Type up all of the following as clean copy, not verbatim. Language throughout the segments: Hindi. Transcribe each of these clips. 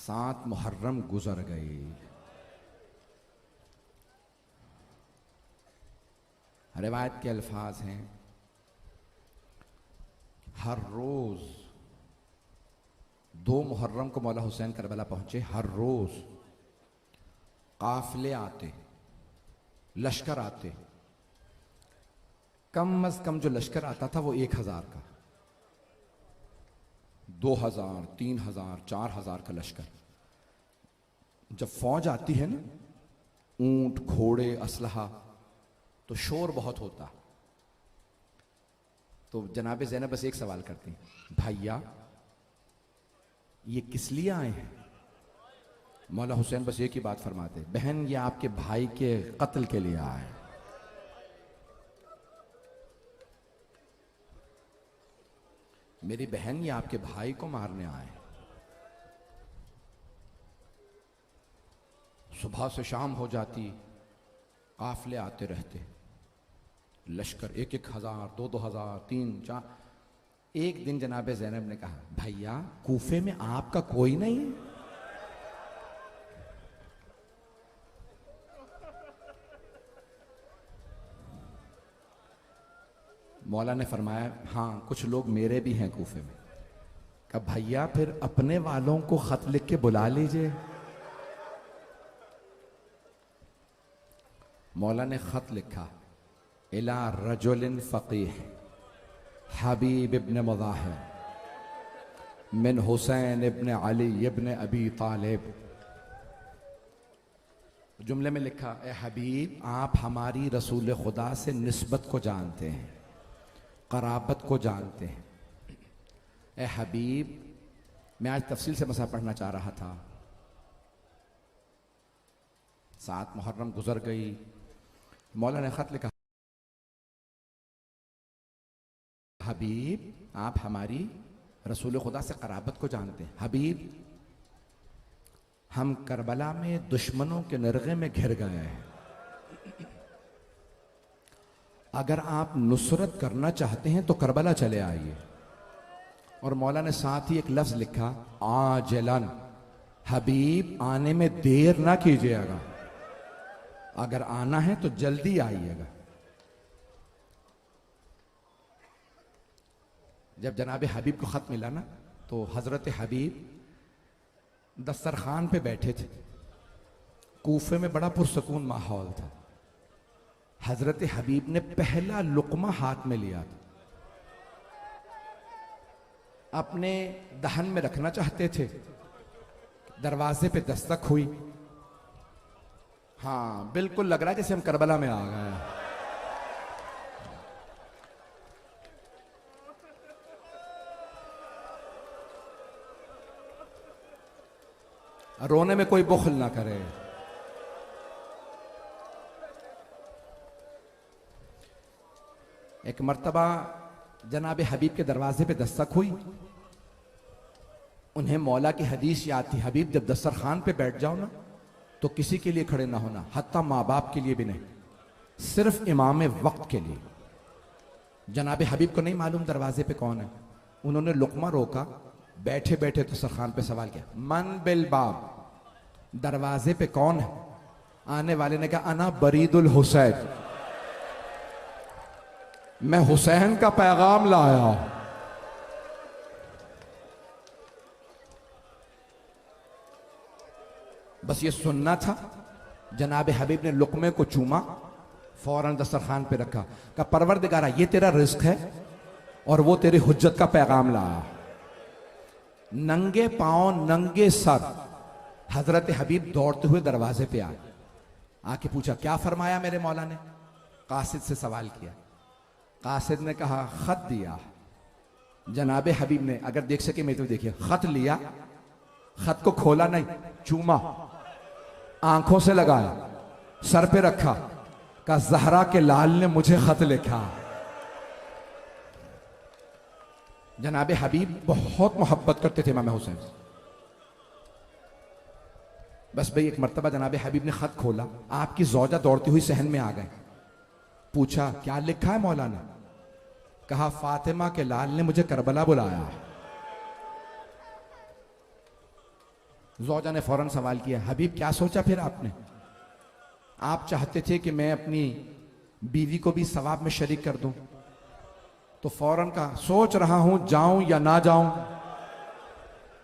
7 मुहर्रम गुजर गई। रिवायत के अल्फाज हैं, हर रोज 2 मुहर्रम को मौला हुसैन करबला पहुंचे। हर रोज काफिले आते, लश्कर आते। कम अज कम जो लश्कर आता था वो 1000 का, 2000, 3000, 4000 का लश्कर। जब फौज आती है ना, ऊंट, घोड़े, असलहा, तो शोर बहुत होता। तो जनाब ज़ैनब बस एक सवाल करती हैं, भैया ये किस लिए आए हैं? मौला हुसैन बस एक ही बात फरमाते, बहन ये आपके भाई के कत्ल के लिए आए। मेरी बहन ये आपके भाई को मारने आए। सुबह से शाम हो जाती, काफिले आते रहते, लश्कर 1,000, 2,000, 3, 4। एक दिन जनाब ज़ैनब ने कहा, भैया कूफे में आपका कोई नहीं है? मौला ने फरमाया, हाँ कुछ लोग मेरे भी हैं कूफे में। कहा भैया फिर अपने वालों को खत लिख के बुला लीजिए। मौला ने खत लिखा, इला रजुलिन फ़क़ीह हबीब इब्न मुज़ाहिर मिन हुसैन इब्न अली इब्न अबी तालिब। जुमले में लिखा, ए हबीब आप हमारी रसूल खुदा से निस्बत को जानते हैं, क़राबत को जानते हैं। ए हबीब, मैं आज तफसील से मसा पढ़ना चाह रहा था। 7 मुहर्रम गुजर गई। मौला ने खत लिखा, हबीब आप हमारी रसूल खुदा से क़राबत को जानते हैं। हबीब हम करबला में दुश्मनों के निर्गे में घिर गए हैं। अगर आप नुसरत करना चाहते हैं तो करबला चले आइए। और मौला ने साथ ही एक लफ्ज लिखा, आजलन, हबीब आने में देर ना कीजिएगा, अगर आना है तो जल्दी आइएगा। जब जनाब हबीब को खत मिला ना, तो हजरत हबीब दस्तरखान पे बैठे थे। कूफे में बड़ा पुरसकून माहौल था। हजरत हबीब ने पहला लुकमा हाथ में लिया था, अपने दहन में रखना चाहते थे। दरवाजे पे दस्तक हुई। हाँ बिल्कुल लग रहा है जैसे हम करबला में आ गए। रोने में कोई बुखल ना करे। एक मर्तबा जनाब हबीब के दरवाजे पे दस्तक हुई। उन्हें मौला की हदीस याद थी, हबीब जब दस्तरखान पे बैठ जाओ ना तो किसी के लिए खड़े ना होना, हत्ता माँ बाप के लिए भी नहीं, सिर्फ इमाम वक्त के लिए। जनाब हबीब को नहीं मालूम दरवाजे पे कौन है। उन्होंने लुकमा रोका, बैठे बैठे दस्तरखान पे सवाल किया, मन बिल बाब, दरवाजे पे कौन है? आने वाले ने कहा, अना बरीदुल हुसैन, मैं हुसैन का पैगाम लाया। बस ये सुनना था। जनाब हबीब ने लुकमे को चूमा, फौरन दस्तरखान पे रखा, कहा परवरदिगारा ये तेरा रिस्क है और वो तेरी हुज्जत का पैगाम लाया। नंगे पांव नंगे सर हजरत हबीब दौड़ते हुए दरवाजे पे आए। आके पूछा, क्या फरमाया मेरे मौला ने? कासिद से सवाल किया। कासिद ने कहा, खत दिया। जनाब हबीब ने, अगर देख सके मैं तो देखिए, खत लिया, खत को खोला नहीं, चूमा, आंखों से लगाया, सर पे रखा, कहा ज़हरा के लाल ने मुझे खत लिखा। जनाब हबीब बहुत मोहब्बत करते थे इमाम हुसैन से। बस भाई एक मर्तबा जनाब हबीब ने खत खोला, आपकी जौजा दौड़ती हुई सहन में आ गए। पूछा, क्या लिखा है मौला ने? कहा, फातिमा के लाल ने मुझे करबला बुलाया। ज़ौजा ने फौरन सवाल किया, हबीब क्या सोचा फिर आपने? आप चाहते थे कि मैं अपनी बीवी को भी सवाब में शरीक कर दूं? तो फौरन कहा, सोच रहा हूं जाऊं या ना जाऊं।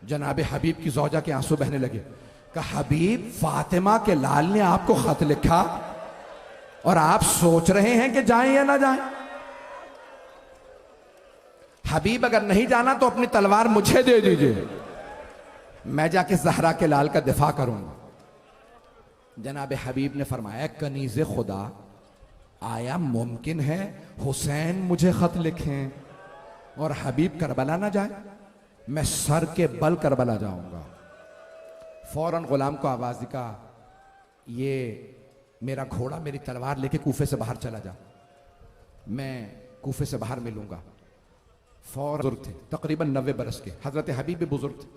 जनाब हबीब की ज़ौजा के आंसू बहने लगे। कहा, हबीब, फातिमा के लाल ने आपको खत लिखा और आप सोच रहे हैं कि जाएं या ना जाएं? हबीब, अगर नहीं जाना तो अपनी तलवार मुझे दे दीजिए, मैं जाके ज़हरा के लाल का दिफा करूंगा। जनाब हबीब ने फरमाया, कनीज़े खुदा, आया मुमकिन है हुसैन मुझे खत लिखें और हबीब करबला ना जाए? मैं सर के बल करबला जाऊंगा। फौरन गुलाम को आवाज दी, कहा, ये मेरा घोड़ा मेरी तलवार लेके कूफे से बाहर चला जा, मैं कूफे से बाहर मिलूंगा। फौरन बुजुर्ग थे, तकरीबन 90 बरस के। हजरत हबीब भी बुजुर्ग थे,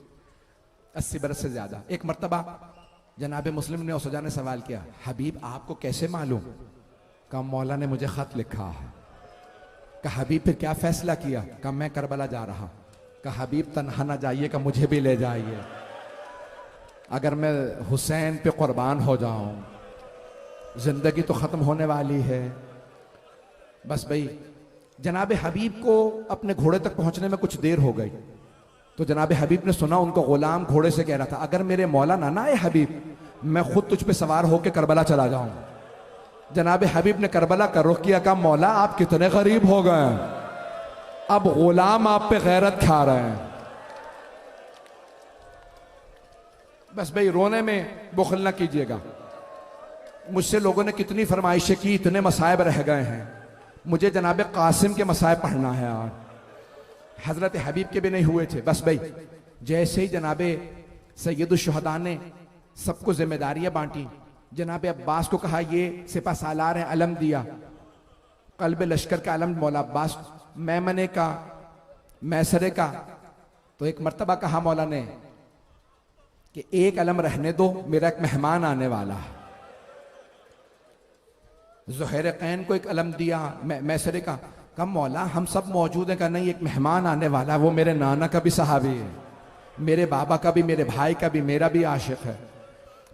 80 बरस से ज्यादा। एक मर्तबा जनाब मुस्लिम ने उसजा ने सवाल किया, हबीब आपको कैसे मालूम? कहा, मौला ने मुझे खत लिखा है। कहा, हबीब फिर क्या फैसला किया? कहा, मैं करबला जा रहा। कहा, हबीब तन्हा ना जाइए, का मुझे भी ले जाइए, अगर मैं हुसैन पे कुर्बान हो जाऊं, जिंदगी तो खत्म होने वाली है। बस भाई, जनाब हबीब को अपने घोड़े तक पहुंचने में कुछ देर हो गई, तो जनाब हबीब ने सुना उनको गुलाम घोड़े से कह रहा था, अगर मेरे मौला ना आए हबीब, मैं खुद तुझ पे सवार होकर करबला चला जाऊं। जनाब हबीब ने करबला का रुख किया, कहा, मौला आप कितने गरीब हो गए, अब गुलाम आप पे गैरत खा रहे हैं। बस भाई, रोने में बुखल ना कीजिएगा। मुझसे लोगों ने कितनी फरमाइशें की, इतने मसाइब रह गए हैं, मुझे जनाब कासिम के मसाइब पढ़ना है। आज हजरत हबीब के भी नहीं हुए थे। बस भाई, जैसे ही जनाब सैयदुश्शुहदा ने सबको जिम्मेदारियां बांटी, जनाब अब्बास को कहा, ये सिपा सालार है, अलम दिया, कल्ब लश्कर का अलम मौला अब्बास, मैमने का, मैसरे का। तो एक मर्तबा कहा मौला ने कि एक अलम रहने दो, मेरा एक मेहमान आने वाला है। ज़ुहैर कैन को एक अलम दिया, मैसरे का। कम मौला हम सब मौजूद हैं? का नहीं, एक मेहमान आने वाला है, वो मेरे नाना का भी सहाबी है, मेरे बाबा का भी, मेरे भाई का भी, मेरा भी आशिक है,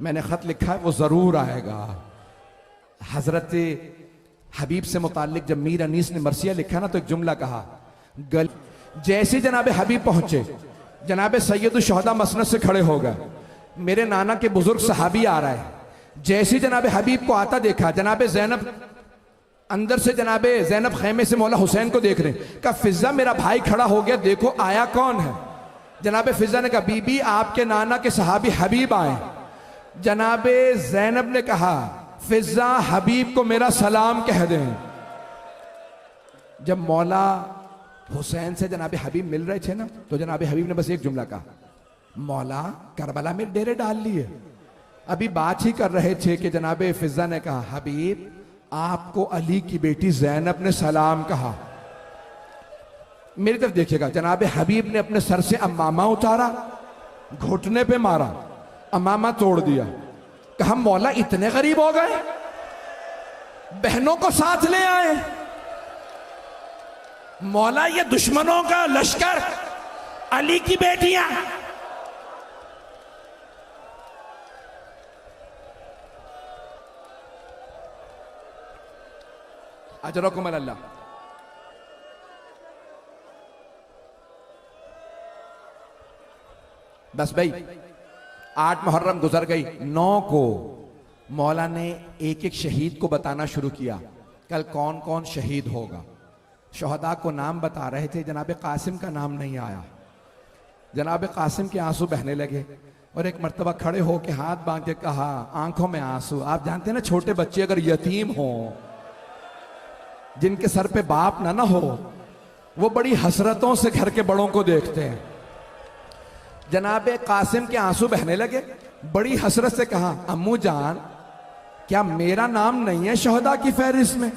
मैंने खत लिखा है, वो जरूर आएगा। हजरत हबीब से मुतालिक जब मीर अनीस ने मरसिया लिखा ना, तो एक जुमला कहा, जैसे जनाब हबीब पहुंचे, जनाब सैयदुश्शुहदा मसनद से खड़े हो गए, मेरे नाना के बुजुर्ग सहाबी आ रहा है। जैसे जनाब हबीब को आता देखा, जनाब ज़ैनब अंदर से, जनाब ज़ैनब खैमे से मौला हुसैन को देख रहे हैं। कहा, फिजा मेरा भाई खड़ा हो गया, देखो आया कौन है। जनाब फिजा ने कहा, बीबी आपके नाना के सहाबी हबीब आए। जनाब ज़ैनब ने कहा, फिजा हबीब को मेरा सलाम कह दें। जब मौला हुसैन से जनाब हबीब मिल रहे थे ना, तो जनाब हबीब ने बस एक जुमला कहा, मौला करबला में डेरे डाल लिए। अभी बात ही कर रहे थे कि जनाब फिजा ने कहा, हबीब आपको अली की बेटी ज़ैनब ने सलाम कहा। मेरी तरफ देखिएगा, जनाब हबीब ने अपने सर से अम्मामा उतारा, घुटने पे मारा, अम्मामा तोड़ दिया। कहा, मौला इतने गरीब हो गए, बहनों को साथ ले आए। मौला ये दुश्मनों का लश्कर, अली की बेटियां। अजरकुम अल्लाह। बस भाई, 8 मुहर्रम गुजर गई, 9 को मौला ने एक एक शहीद को बताना शुरू किया, कल कौन कौन शहीद होगा। शहदा को नाम बता रहे थे, जनाब कासिम का नाम नहीं आया। जनाब कासिम के आंसू बहने लगे और एक मर्तबा खड़े होकर हाथ बांध के कहा, आंखों में आंसू। आप जानते हैं ना, छोटे बच्चे अगर यतीम हो, जिनके सर पे बाप ना हो, वो बड़ी हसरतों से घर के बड़ों को देखते हैं। जनाब कासिम के आंसू बहने लगे, बड़ी हसरत से कहा, अम्मू जान क्या मेरा नाम नहीं है शहदा की फहरिस्त में?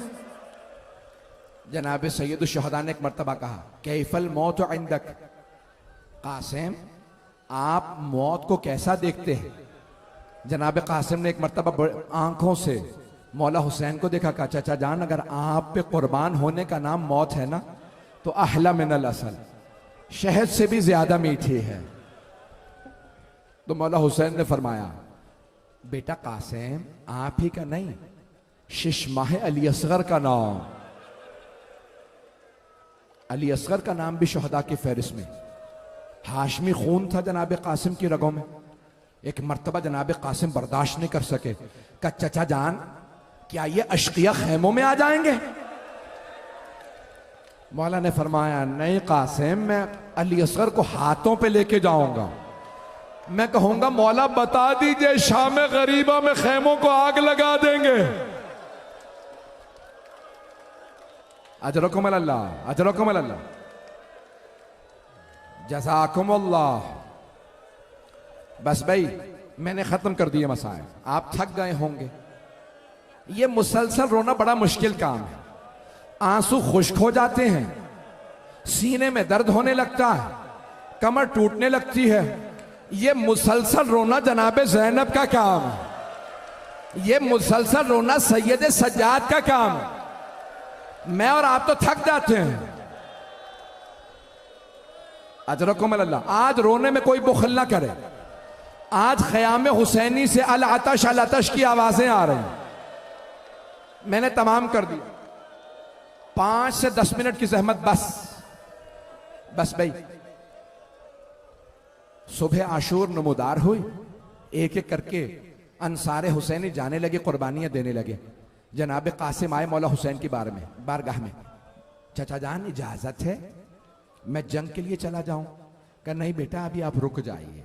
जनाब सैयदुश्शुहदा ने एक मर्तबा कहा, कैफल मौत इंदक, कासिम आप मौत को कैसा देखते हैं? जनाब कासिम ने एक मर्तबा आंखों से मौला हुसैन को देखा, कहा, चाचा जान अगर आप पे कुर्बान होने का नाम मौत है ना, तो अहला मिनल असल, शहद से भी ज्यादा मीठी है। तो मौला हुसैन ने फरमाया, बेटा कासिम आप ही का नहीं, शिशमाह अली असगर का नाम। अली असगर का नाम भी शहदा की फहरिस्त में। हाशमी खून था जनाब कासिम की रगों में। एक मर्तबा जनाब कासिम बर्दाश्त नहीं कर सके, कहा चचा जान क्या ये अशकिया खैमों में आ जाएंगे? मौला ने फरमाया, नहीं कासिम, मैं अली असगर को हाथों पे लेके जाऊंगा। मैं कहूंगा मौला बता दीजिए शाम गरीबा में खैमों को आग लगा देंगे। अजरकुम अल्लाह, अजरकुम अल्लाह, जज़ाकुम अल्लाह। बस भाई मैंने खत्म कर दिए मसाइल, आप थक गए होंगे। ये मुसलसल रोना बड़ा मुश्किल काम है। आंसू खुश्क हो जाते हैं, सीने में दर्द होने लगता है, कमर टूटने लगती है। ये मुसलसल रोना जनाबे ज़ैनब का काम है। ये मुसलसल रोना सैयद सज्जाद का काम है। मैं और आप तो थक जाते हैं। अजरकुम अल्लाह। आज रोने में कोई बुखल ना करे। आज ख़याम हुसैनी से अल आतश की आवाजें आ रही हैं। मैंने तमाम कर दिया। 5 से 10 मिनट की जहमत बस भाई। सुबह आशूर नमोदार हुई, एक एक करके अंसारे हुसैनी जाने लगे, कुर्बानियां देने लगे। जनाब कासिम आए मौला हुसैन की बारगाह में। चचा जान इजाजत है मैं जंग के लिए चला जाऊं? कहा नहीं बेटा अभी आप रुक जाइए।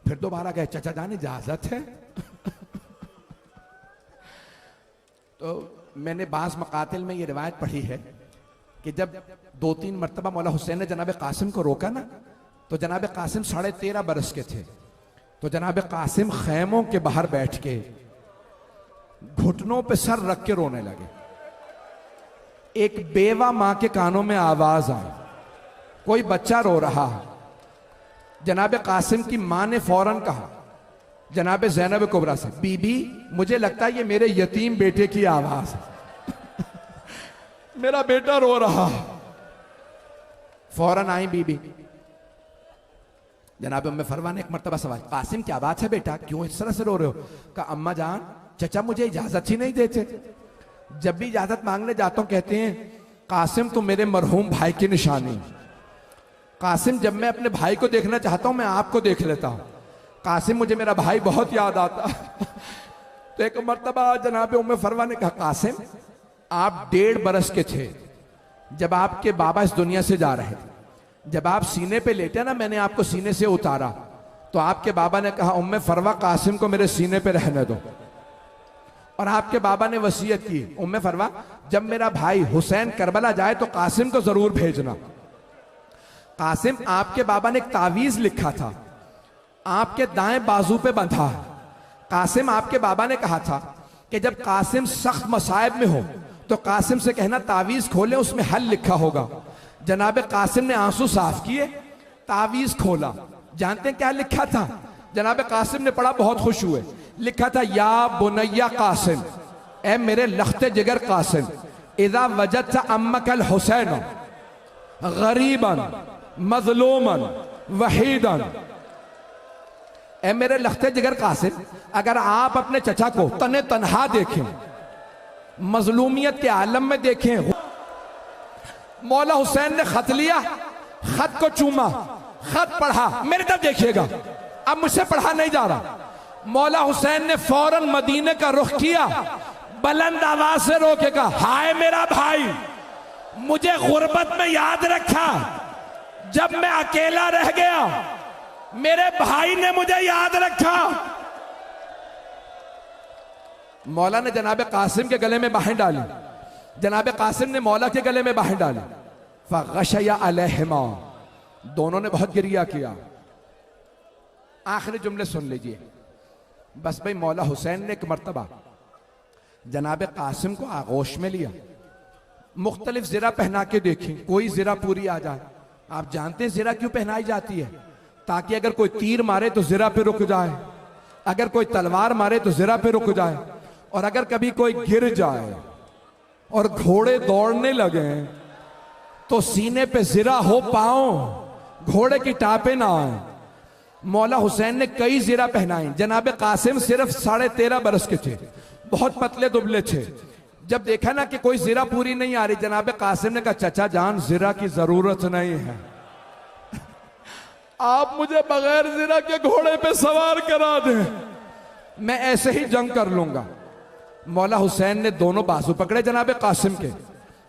फिर दोबारा गए, चचा जान इजाजत है? तो मैंने बाज़ मकातिल में ये रिवायत पढ़ी है कि जब 2-3 मरतबा मौला हुसैन ने जनाब कासिम को रोका ना, तो जनाब कासिम 13.5 बरस के थे। तो जनाब कासिम खैमों के बाहर बैठ के घुटनों पे सर रख के रोने लगे। एक बेवा मां के कानों में आवाज आई, कोई बच्चा रो रहा है। जनाब कासिम की मां ने फौरन कहा जनाब ज़ैनब कुबरा से, बीबी मुझे लगता है ये मेरे यतीम बेटे की आवाज है। मेरा बेटा रो रहा। फौरन आई बीबी। जनाब उम्मे फरवा ने एक मरतबा सवाल, कासिम क्या बात है बेटा, क्यों इस तरह से रो रहे हो? कहा अम्मा जान चचा मुझे इजाजत ही नहीं देते। जब भी इजाजत मांगने जाता हूं कहते हैं कासिम तुम मेरे मरहूम भाई की निशानी। कासिम जब मैं अपने भाई को देखना चाहता हूं मैं आपको देख लेता हूं। कासिम मुझे मेरा भाई बहुत याद आता। तो एक मरतबा जनाब उम्मे फरवा ने कहा कासिम आप 1.5 बरस के थे जब आपके बाबा इस दुनिया से जा रहे थे। जब आप सीने पे लेटे ना, मैंने आपको सीने से उतारा तो आपके बाबा ने कहा उम्मे फरवा कासिम को मेरे सीने पे रहने दो। और आपके बाबा ने वसीयत की उम्मे फरवा जब मेरा भाई हुसैन करबला जाए तो कासिम को जरूर भेजना। कासिम आपके बाबा ने एक तावीज लिखा था, आपके दाएं बाजू पे बंधा। कासिम आपके बाबा ने कहा था कि जब कासिम सख्त मसाइब में हो तो कासिम से कहना तावीज खोले, उसमें हल लिखा होगा। जनाब कासिम ने आंसू साफ किए, तावीज खोला। जानते हैं क्या लिखा था? जनाब कासिम ने पढ़ा, बहुत खुश हुए। लिखा था या बुनैया कासिम, ए मेरे लख्ते जिगर कासिम, इदा वजदत अम्मकल हुसैन गरीबन मजलूमन वहीदन। ए मेरे लख्ते जिगर कासिम, अगर आप अपने चचा को तने तनहा देखें, मजलूमियत के आलम में देखें। मौला हुसैन ने खत लिया, खत को चूमा, खत पढ़ा, मेरे तरफ देखिएगा, अब मुझसे पढ़ा नहीं जा रहा। मौला हुसैन ने फौरन मदीने का रुख किया, बुलंद आवाज से रोके कहा हाय मेरा भाई, मुझे गुर्बत में याद रखा, जब मैं अकेला रह गया मेरे भाई ने मुझे याद रखा। मौला ने जनाब कासिम के गले में बाहें डाली, जनाब कासिम ने मौला के गले में बाहें डाली। फगशया अलैहिमा, दोनों ने बहुत गिरिया किया। आखिरी जुमले सुन लीजिए बस भाई। मौला हुसैन ने एक मर्तबा जनाब कासिम को आगोश में लिया, मुख्तलिफ ज़िरा पहना के देखी, कोई ज़िरा पूरी आ जाए। आप जानते हैं ज़िरा क्यों पहनाई जाती है? ताकि अगर कोई तीर मारे तो ज़िरा पे रुक जाए, अगर कोई तलवार मारे तो ज़िरा पे रुक जाए, और अगर कभी कोई गिर जाए और घोड़े दौड़ने लगे तो सीने पे ज़िरा हो, पाओ घोड़े की टापे ना आए। मौला हुसैन ने कई जीरा पहनाई। जनाब कासिम सिर्फ 13.5 बरस के थे, बहुत पतले दुबले थे। जब देखा ना कि कोई जीरा पूरी नहीं आ रही, जनाब कासिम ने कहा चचा जान जीरा की जरूरत नहीं है, आप मुझे बगैर जीरा के घोड़े पे सवार करा दें, मैं ऐसे ही जंग कर लूंगा। मौला हुसैन ने दोनों बाजू पकड़े जनाब कासिम के,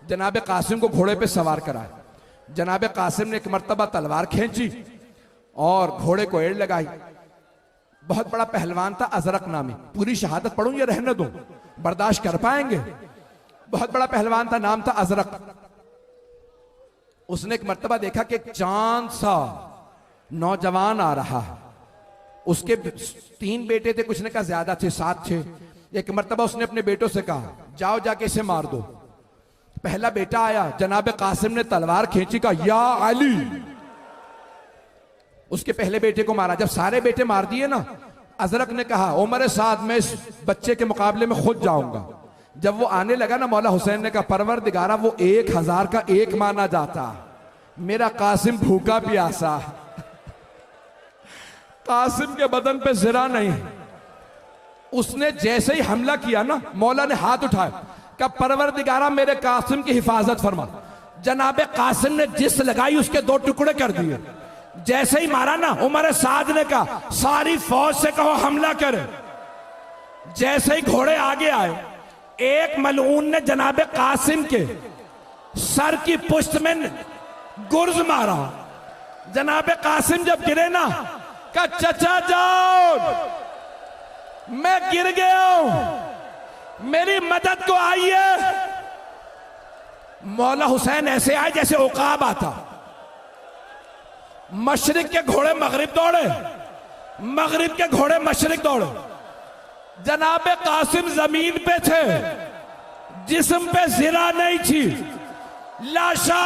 जनाब कासिम को घोड़े पे सवार कराया। जनाब कासिम ने एक मर्तबा तलवार खींची और घोड़े को एड़ लगाई। बहुत बड़ा पहलवान था अजरक नामी, पूरी शहादत पढ़ूं या रहने दूं, बर्दाश्त कर पाएंगे? बहुत बड़ा पहलवान था, नाम था अजरक। उसने एक मर्तबा देखा कि एक चांद सा नौजवान आ रहा है। उसके 3 बेटे थे, कुछ ने कहा ज्यादा थे, 7 थे। एक मर्तबा उसने अपने बेटों से कहा जाओ जाके इसे मार दो। पहला बेटा आया, जनाब कासिम ने तलवार खींची, कहा या अली, उसके पहले बेटे को मारा। जब सारे बेटे मार दिए ना, अजरक ने कहा उमर साद मैं इस बच्चे के मुकाबले में खुद जाऊंगा। जब वो आने लगा ना, मौला हुसैन ने कहा परवरदिगारा वो 1000 का एक माना जाता, मेरा कासिम भूखा प्यासा। कासिम के बदन पे जरा नहीं। उसने जैसे ही हमला किया ना, मौला ने हाथ उठाया, कहा परवरदिगारा मेरे कासिम की हिफाजत फरमा। जनाबे कासिम ने जिस लगाई उसके 2 टुकड़े कर दिए। जैसे ही मारा ना, उमर साद ने कहा सारी फौज से कहो हमला करे। जैसे ही घोड़े आगे आए, एक मलऊन ने जनाबे कासिम के सर की पुष्ट में गुर्ज मारा। जनाबे कासिम जब गिरे ना, कहा चचा जाओ, मैं गिर गया हूं, मेरी मदद को आइए। मौला हुसैन ऐसे आए जैसे उकाब आता। मशरिक के घोड़े मगरिब दौड़े, मगरिब के घोड़े मशरिक दौड़े। जनाबे कासिम जमीन पे थे, जिस्म पे जिरा नहीं थी, लाशा